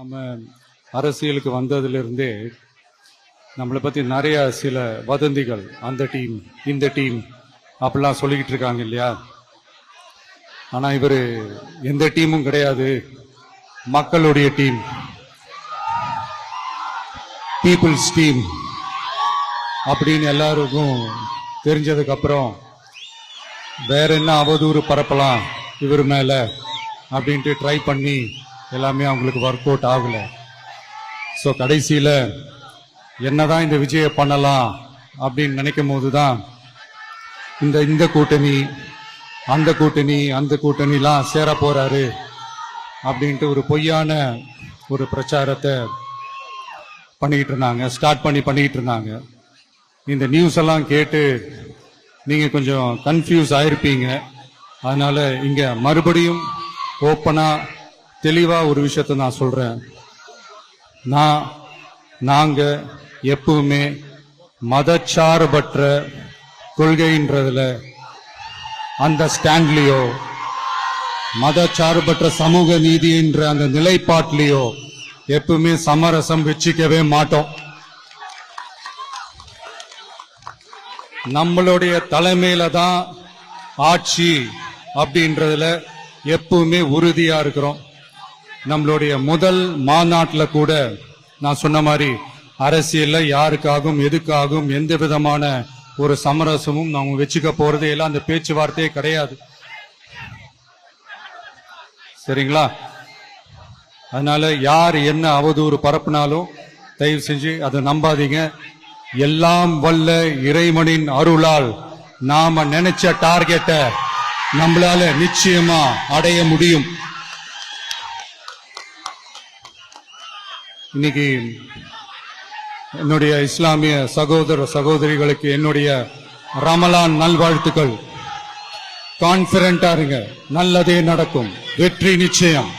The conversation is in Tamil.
நம்ம அரசியலுக்கு வந்ததிலிருந்தே நம்மளை பற்றி நிறைய சில வதந்திகள், அந்த டீம் இந்த டீம் அப்படிலாம் சொல்லிக்கிட்டு இருக்காங்க இல்லையா. ஆனால் இவர் எந்த டீமும் கிடையாது, மக்களுடைய டீம், பீப்புள்ஸ் டீம் அப்படின்னு எல்லாருக்கும் தெரிஞ்சதுக்கு அப்புறம் வேற என்ன அவதூறு பரப்பலாம் இவர் மேல அப்படின்ட்டு ட்ரை பண்ணி எல்லாமே அவங்களுக்கு ஒர்க் அவுட் ஆகல. ஸோ கடைசியில என்னதான் இந்த விஜயை பண்ணலாம் அப்படின்னு நினைக்கும் போதுதான் இந்த கூட்டணி அந்த கூட்டணிலாம் சேர போறாரு அப்படின்ட்டு ஒரு பொய்யான ஒரு பிரச்சாரத்தை ஸ்டார்ட் பண்ணிக்கிட்டு இருந்தாங்க. இந்த நியூஸ் எல்லாம் கேட்டு நீங்க கொஞ்சம் கன்ஃபியூஸ் ஆயிருப்பீங்க. அதனால இங்க மறுபடியும் ஓப்பனா தெளிவா ஒரு விஷயத்தை நான் சொல்றேன். நாங்க எப்பவுமே மதச்சார்பற்ற கொள்கைன்றதுல, அந்த ஸ்டாண்ட்லயோ, மதச்சார்பற்ற சமூக நீதின்ற அந்த நிலைப்பாட்டிலையோ எப்பவுமே சமரசம் வச்சுக்கவே மாட்டோம். நம்மளுடைய தலைமையில தான் ஆட்சி அப்படின்றதுல எப்பவுமே உறுதியா இருக்கிறோம். நம்மளுடைய முதல் மாநாட்டில் கூட நான் சொன்ன மாதிரி அரசியல்ல யாருக்காகவும் எதுக்காகவும் எந்த விதமான ஒரு சமரசமும் நாம வச்சுக்க போறதே இல்லை. அந்த பேச்சுவார்த்தையே கிடையாது. சரிங்களா? அதனால யார் என்ன அவதூறு பரப்புனாலும் தயவு செஞ்சு அதை நம்பாதீங்க. எல்லாம் வல்ல இறைவனின் அருளால் நாம நினைச்ச டார்கெட்டை நம்மளால நிச்சயமா அடைய முடியும். இன்னைக்கு என்னுடைய இஸ்லாமிய சகோதர சகோதரிகளுக்கு என்னுடைய ரமலான் நல்வாழ்த்துக்கள். கான்பிடண்டா இருங்க, நல்லதே நடக்கும், வெற்றி நிச்சயம்.